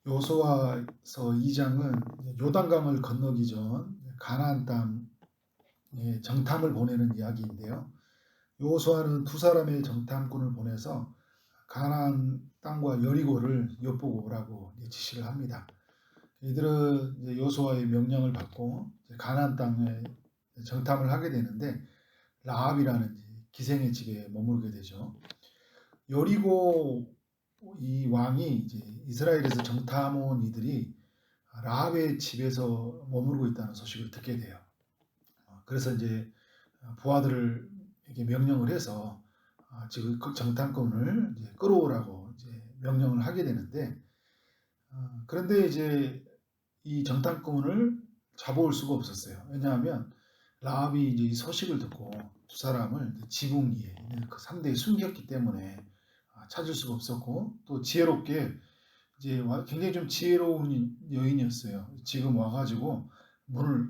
여호수아서 2장은 요단강을 건너기 전 가나안 땅에 정탐을 보내는 이야기인데요. 여호수아는 두 사람의 정탐꾼을 보내서 가나안 땅과 여리고를 엿보고 오라고 지시를 합니다. 이들은 여호수아의 명령을 받고 가나안 땅에 정탐을 하게 되는데 라합이라는 기생의 집에 머무르게 되죠. 여리고 이 왕이 이제 이스라엘에서 정탐 온 이들이 라합의 집에서 머무르고 있다는 소식을 듣게 돼요. 그래서 이제 부하들을 이렇게 명령을 해서 지금 그 정탐꾼을 이제 끌어오라고 이제 명령을 하게 되는데, 그런데 이제 이 정탐꾼을 잡아올 수가 없었어요. 왜냐하면 라합이 이제 이 소식을 듣고 두 사람을 지붕 위에 있는 그 산대에 숨겼기 때문에 찾을 수가 없었고, 또 지혜롭게 이제 굉장히 좀 지혜로운 여인이었어요. 지금 와가지고 문을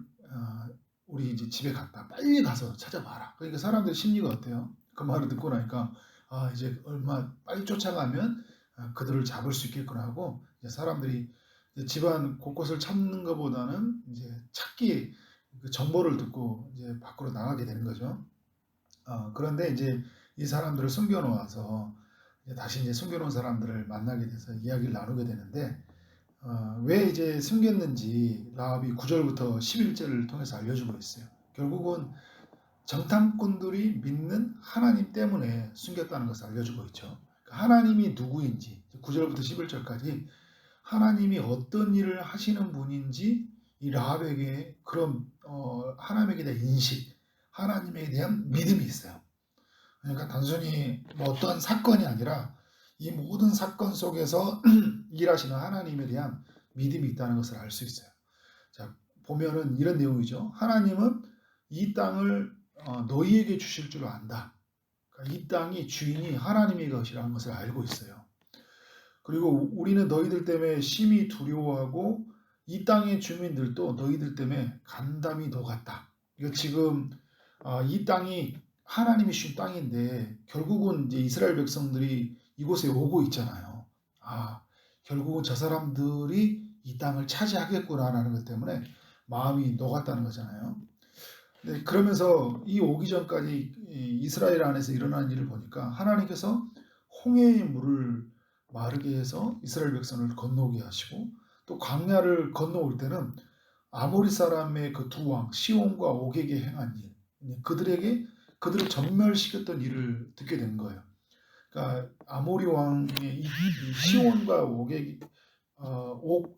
우리 이제 집에 갔다 빨리 가서 찾아봐라. 그러니까 사람들 심리가 어때요? 그 말을 듣고 나니까 이제 얼마 빨리 쫓아가면 그들을 잡을 수 있겠구나 하고, 이제 사람들이 이제 집안 곳곳을 찾는 것보다는 이제 찾기 그 정보를 듣고 이제 밖으로 나가게 되는 거죠. 그런데 이제 이 사람들을 숨겨놓아서 다시 이제 숨겨놓은 사람들을 만나게 돼서 이야기를 나누게 되는데, 왜 이제 숨겼는지 라합이 9절부터 11절을 통해서 알려주고 있어요. 결국은 정탐꾼들이 믿는 하나님 때문에 숨겼다는 것을 알려주고 있죠. 하나님이 누구인지 9절부터 11절까지 하나님이 어떤 일을 하시는 분인지 이 라합에게 그런 하나님에 대한 인식, 하나님에 대한 믿음이 있어요. 그러니까 단순히 뭐 어떤 사건이 아니라 이 모든 사건 속에서 일하시는 하나님에 대한 믿음이 있다는 것을 알 수 있어요. 자, 보면은 이런 내용이죠. 하나님은 이 땅을 너희에게 주실 줄 안다. 그러니까 이 땅이 주인이 하나님의 것이라는 것을 알고 있어요. 그리고 우리는 너희들 때문에 심히 두려워하고 이 땅의 주민들도 너희들 때문에 간담이 녹았다. 이거 지금 이 땅이 하나님이 주신 땅인데 결국은 이제 이스라엘 백성들이 이곳에 오고 있잖아요. 결국은 저 사람들이 이 땅을 차지하겠구나라는 것 때문에 마음이 녹았다는 거잖아요. 네, 그러면서 이 오기 전까지 이스라엘 안에서 일어난 일을 보니까 하나님께서 홍해의 물을 마르게 해서 이스라엘 백성을 건너게 하시고, 또 광야를 건너올 때는 아모리 사람의 그 두 왕 시온과 오게게 행한 일, 그들을 전멸시켰던 일을 듣게 된 거예요. 그러니까 아모리 왕의 이 시온과 오게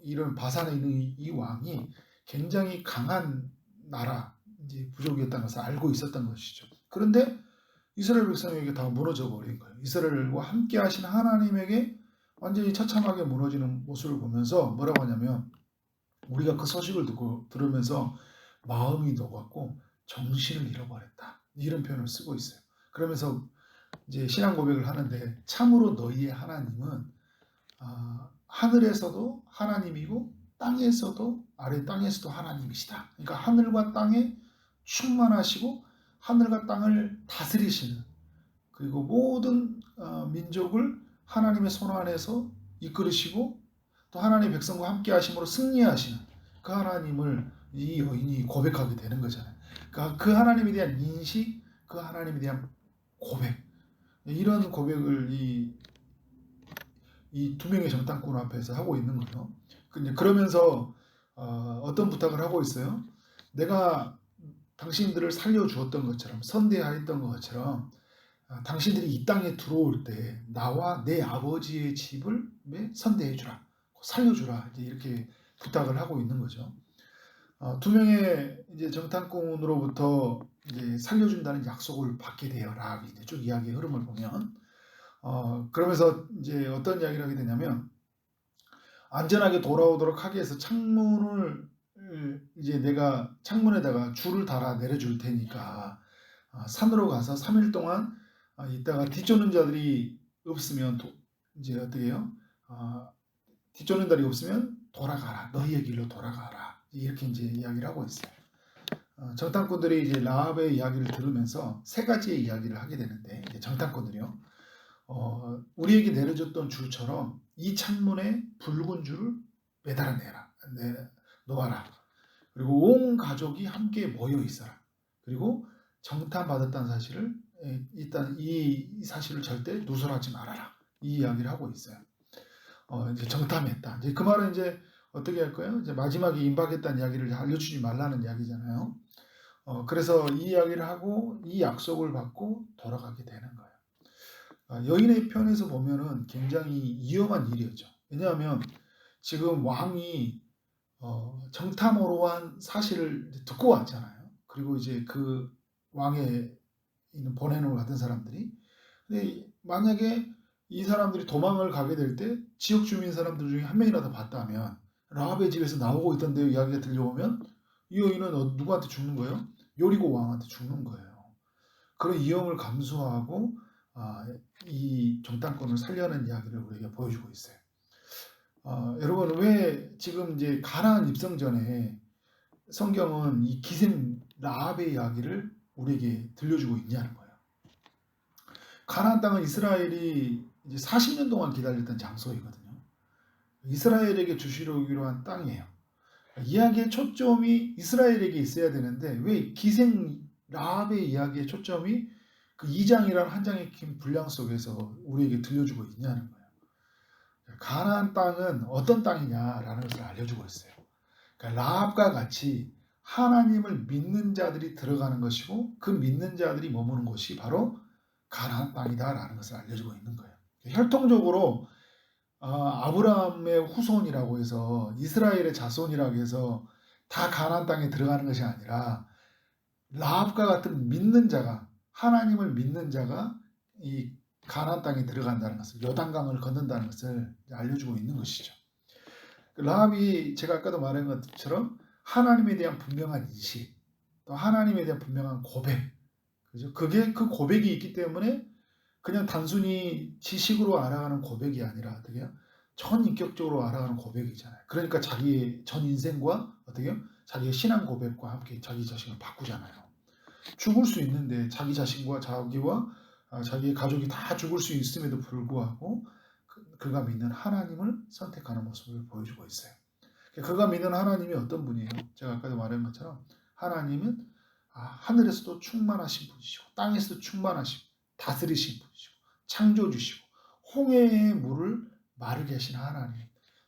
이런 바산에 있는 이 왕이 굉장히 강한 나라 이제 부족이었다는 것을 알고 있었던 것이죠. 그런데 이스라엘 백성에게 다 무너져 버린 거예요. 이스라엘과 함께 하신 하나님에게 완전히 처참하게 무너지는 모습을 보면서 뭐라고 하냐면, 우리가 그 소식을 들으면서 마음이 녹았고 정신을 잃어버렸다. 이런 표현을 쓰고 있어요. 그러면서 이제 신앙 고백을 하는데, 참으로 너희의 하나님은 하늘에서도 하나님이고 땅에서도 아래 땅에서도 하나님이시다. 그러니까 하늘과 땅에 충만하시고 하늘과 땅을 다스리시는, 그리고 모든 민족을 하나님의 손 안에서 이끌으시고 또 하나님의 백성과 함께 하심으로 승리하시는 그 하나님을 이 여인이 고백하게 되는 거잖아요. 그러니까 그 하나님에 대한 인식, 그 하나님에 대한 고백, 이런 고백을 이 두 명의 정탐꾼 앞에서 하고 있는 거죠. 그러면서 어떤 부탁을 하고 있어요? 내가 당신들을 살려주었던 것처럼, 선대하였던 것처럼 당신들이 이 땅에 들어올 때 나와 내 아버지의 집을 선대해 주라, 살려주라, 이렇게 부탁을 하고 있는 거죠. 두 명의 이제 정탐꾼으로부터 이제 살려준다는 약속을 받게 돼요. 라합이 쭉 이야기의 흐름을 보면, 그러면서 이제 어떤 이야기를 하게 되냐면, 안전하게 돌아오도록 하기 위해서 창문을 이제 내가 창문에다가 줄을 달아 내려줄 테니까 산으로 가서 3일 동안 있다가 뒤쫓는 자들이 없으면 이제 어떻게 해요? 뒤쫓는 자들이 없으면 돌아가라. 너희의 길로 돌아가라. 이렇게 이제 이야기를 하고 있어요. 정탐꾼들이 이제 라합의 이야기를 들으면서 세 가지의 이야기를 하게 되는데, 정탐꾼들이요. 우리에게 내려줬던 줄처럼 이 창문에 붉은 줄을 매달아 놓아라. 그리고 온 가족이 함께 모여 있어라. 그리고 정탐받았다는 사실을 일단 이 사실을 절대 누설하지 말아라. 이 이야기를 하고 있어요. 이제 정탐했다. 이제 그 말은 이제 어떻게 할까요? 이제 마지막에 임박했다는 이야기를 알려주지 말라는 이야기잖아요. 그래서 이 이야기를 하고 이 약속을 받고 돌아가게 되는 거예요. 여인의 편에서 보면은 굉장히 위험한 일이었죠. 왜냐하면 지금 왕이 정탐으로 한 사실을 듣고 왔잖아요. 그리고 이제 그 왕에 있는 보내는 받은 사람들이. 근데 만약에 이 사람들이 도망을 가게 될 때 지역 주민 사람들 중에 한 명이라도 봤다면 라합의 집에서 나오고 있던 데 이야기가 들려오면 이 여인은 누구한테 죽는 거예요? 요리고 왕한테 죽는 거예요. 그런 위험을 감수하고 이 정탐꾼을 살려는 이야기를 우리에게 보여주고 있어요. 여러분 왜 지금 이제 가나안 입성 전에 성경은 이 기생 라합의 이야기를 우리에게 들려주고 있냐는 거예요. 가나안 땅은 이스라엘이 이제 40년 동안 기다렸던 장소이거든요. 이스라엘에게 주시기로 한 땅이에요. 이야기의 초점이 이스라엘에게 있어야 되는데 왜 기생 라합의 이야기의 초점이 그 2장이라는 한 장의 긴 분량 속에서 우리에게 들려주고 있냐는 거예요. 가나안 땅은 어떤 땅이냐라는 것을 알려주고 있어요. 그러니까 라합과 같이 하나님을 믿는 자들이 들어가는 것이고 그 믿는 자들이 머무는 곳이 바로 가나안 땅이다라는 것을 알려주고 있는 거예요. 혈통적으로 아브라함의 후손이라고 해서 이스라엘의 자손이라고 해서 다 가나안 땅에 들어가는 것이 아니라 라합과 같은 믿는 자가 하나님을 믿는 자가 이 가나안 땅에 들어간다는 것을 요단강을 건넌다는 것을 알려주고 있는 것이죠. 라합이 제가 아까도 말한 것처럼 하나님에 대한 분명한 인식, 또 하나님에 대한 분명한 고백, 그죠? 그게 그 고백이 있기 때문에 그냥 단순히 지식으로 알아가는 고백이 아니라 어떻게요? 전인격적으로 알아가는 고백이잖아요. 그러니까 자기의 전 인생과 어떻게요? 자기의 신앙 고백과 함께 자기 자신을 바꾸잖아요. 죽을 수 있는데 자기 자신과 자기와 자기의 가족이 다 죽을 수 있음에도 불구하고 그가 믿는 하나님을 선택하는 모습을 보여주고 있어요. 그가 믿는 하나님이 어떤 분이에요? 제가 아까도 말한 것처럼 하나님은 하늘에서도 충만하신 분이시고 땅에서도 충만하시고 다스리신 분이시고 창조주시고 홍해의 물을 마르게 하시는 하나님,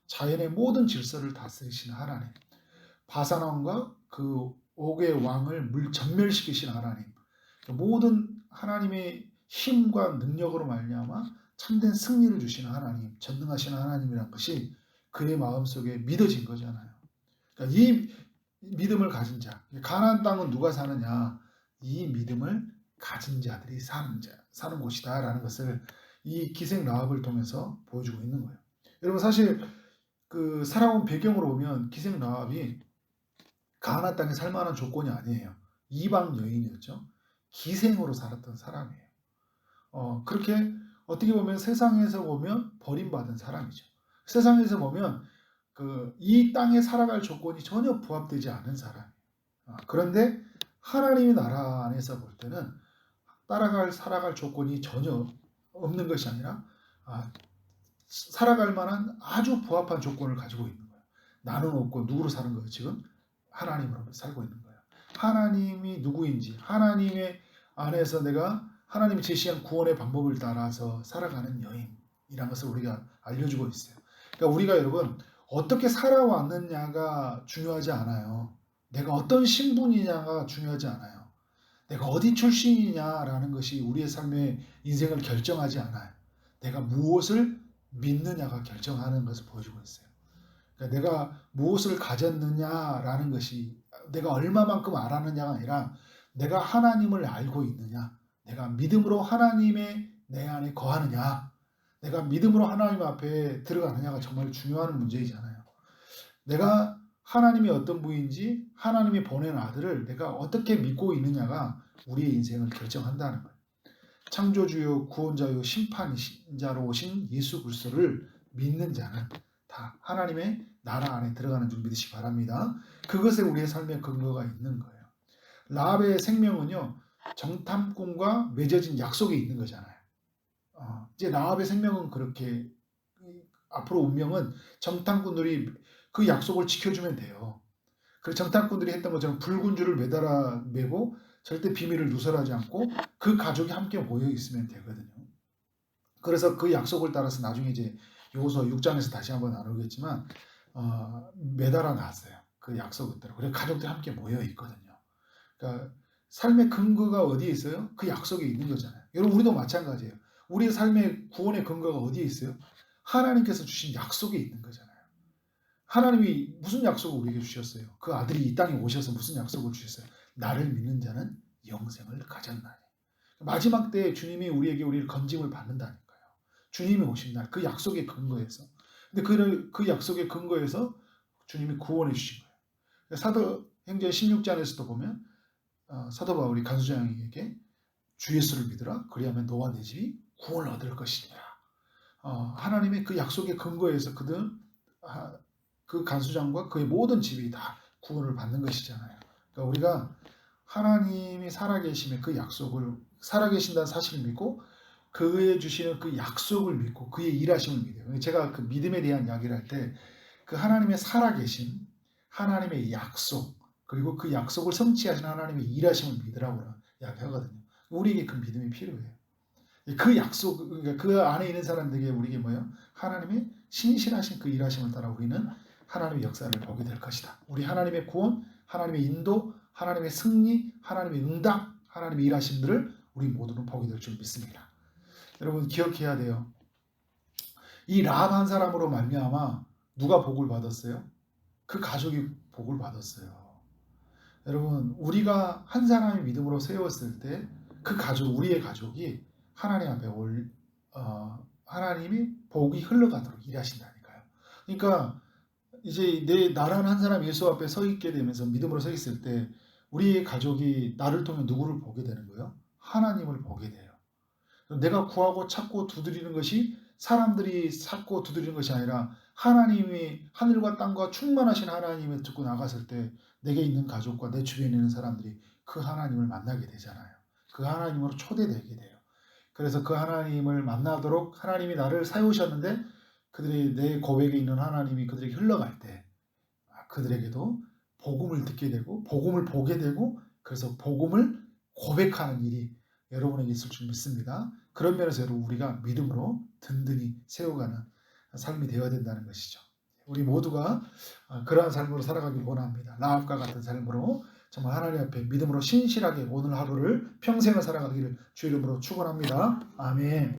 자연의 모든 질서를 다스리시는 하나님, 바사왕과 그 옥의 왕을 전멸시키신 하나님, 모든 하나님의 힘과 능력으로 말미암아 참된 승리를 주시는 하나님, 전능하신 하나님이란 것이 그의 마음속에 믿어진 거잖아요. 그러니까 이 믿음을 가진 자, 가나안 땅은 누가 사느냐? 이 믿음을 가진 자들이 사는 곳이다라는 것을 이 기생 라합을 통해서 보여주고 있는 거예요. 여러분 사실 그 살아온 배경으로 보면 기생 라합이 가나안 땅에 살 만한 조건이 아니에요. 이방 여인이었죠. 기생으로 살았던 사람이에요. 그렇게 어떻게 보면 세상에서 보면 버림받은 사람이죠. 세상에서 보면 이 땅에 살아갈 조건이 전혀 부합되지 않은 사람이에요. 그런데 하나님의 나라 안에서 볼 때는 살아갈 조건이 전혀 없는 것이 아니라 살아갈 만한 아주 부합한 조건을 가지고 있는 거예요. 나는 없고 누구로 사는 거예요? 지금 하나님으로 살고 있는 거예요. 하나님이 누구인지 하나님의 안에서 내가 하나님이 제시한 구원의 방법을 따라서 살아가는 여인이라는 것을 우리가 알려주고 있어요. 그러니까 우리가 여러분 어떻게 살아왔느냐가 중요하지 않아요. 내가 어떤 신분이냐가 중요하지 않아요. 내가 어디 출신이냐라는 것이 우리의 삶의 인생을 결정하지 않아요. 내가 무엇을 믿느냐가 결정하는 것을 보여주고 있어요. 그러니까 내가 무엇을 가졌느냐라는 것이 내가 얼마만큼 알았느냐가 아니라 내가 하나님을 알고 있느냐, 내가 믿음으로 하나님의 내 안에 거하느냐, 내가 믿음으로 하나님 앞에 들어가느냐가 정말 중요한 문제이잖아요. 내가 하나님이 어떤 분인지 하나님이 보낸 아들을 내가 어떻게 믿고 있느냐가 우리의 인생을 결정한다는 거예요. 창조주요 구원자요 심판자로 오신 예수 그리스도를 믿는 자는 다 하나님의 나라 안에 들어가는 줄 믿으시기 바랍니다. 그것에 우리의 삶의 근거가 있는 거예요. 라합의 생명은요 정탐꾼과 맺어진 약속이 있는 거잖아요. 이제 라합의 생명은 그렇게 앞으로 운명은 정탐꾼들이 그 약속을 지켜주면 돼요. 그 정탐꾼들이 했던 것처럼 붉은 줄을 매달아 매고 절대 비밀을 누설하지 않고 그 가족이 함께 모여 있으면 되거든요. 그래서 그 약속을 따라서 나중에 이제 여호수아 6장에서 다시 한번 나누겠지만 매달아 놨어요. 그 약속을 따라. 그래서 가족들이 함께 모여 있거든요. 그러니까 삶의 근거가 어디에 있어요? 그 약속에 있는 거잖아요. 여러분 우리도 마찬가지예요. 우리의 삶의 구원의 근거가 어디에 있어요? 하나님께서 주신 약속에 있는 거잖아요. 하나님이 무슨 약속을 우리에게 주셨어요? 그 아들이 이 땅에 오셔서 무슨 약속을 주셨어요? 나를 믿는 자는 영생을 가졌나니. 마지막 때에 주님이 우리를 건짐을 받는다니까요. 주님이 오신 날 그 약속의 근거에서. 근데 그 약속의 근거에서 주님이 구원해 주신 거예요. 사도행전 16장에서도 보면 사도 바울이 간수장에게 주 예수를 믿으라. 그리하면 너와 내 집이 구원을 얻을 것이니라. 하나님의 그 약속의 근거에서 그 간수장과 그의 모든 집이 다 구원을 받는 것이잖아요. 그러니까 우리가 하나님이 살아계심의 그 약속을 살아계신다는 사실을 믿고 그의 주시는 그 약속을 믿고 그의 일하심을 믿어요. 제가 그 믿음에 대한 이야기를 할 때 그 하나님의 살아계심, 하나님의 약속, 그리고 그 약속을 성취하신 하나님의 일하심을 믿으라고 이야기하거든요. 우리에게 그 믿음이 필요해요. 그 약속, 그러니까 그 안에 있는 사람들에게 우리에게 뭐예요? 하나님의 신실하신 그 일하심을 따라 우리는 하나님의 역사를 보게 될 것이다. 우리 하나님의 구원, 하나님의 인도, 하나님의 승리, 하나님의 응답, 하나님의 일하심들을 우리 모두는 보게 될 줄 믿습니다. 여러분 기억해야 돼요. 이 라합 한 사람으로 말미암아 누가 복을 받았어요? 그 가족이 복을 받았어요. 여러분 우리가 한 사람의 믿음으로 세웠을 때 그 가족, 우리의 가족이 하나님 앞에 하나님이 복이 흘러가도록 일하신다니까요. 그러니까 이제 나라는 한 사람 예수 앞에 서 있게 되면서 믿음으로 서 있을 때 우리의 가족이 나를 통해 누구를 보게 되는 거예요? 하나님을 보게 돼요. 내가 구하고 찾고 두드리는 것이 사람들이 찾고 두드리는 것이 아니라 하나님이 하늘과 땅과 충만하신 하나님을 듣고 나갔을 때 내게 있는 가족과 내 주변에 있는 사람들이 그 하나님을 만나게 되잖아요. 그 하나님으로 초대되게 돼요. 그래서 그 하나님을 만나도록 하나님이 나를 세우셨는데 그들이 내 고백에 있는 하나님이 그들에게 흘러갈 때 그들에게도 복음을 듣게 되고 복음을 보게 되고 그래서 복음을 고백하는 일이 여러분에게 있을 줄 믿습니다. 그런 면에서 여러분 우리가 믿음으로 든든히 세워가는 삶이 되어야 된다는 것이죠. 우리 모두가 그러한 삶으로 살아가길 원합니다. 라합과 같은 삶으로 정말 하나님 앞에 믿음으로 신실하게 오늘 하루를 평생을 살아가기를 주 이름으로 축원합니다. 아멘.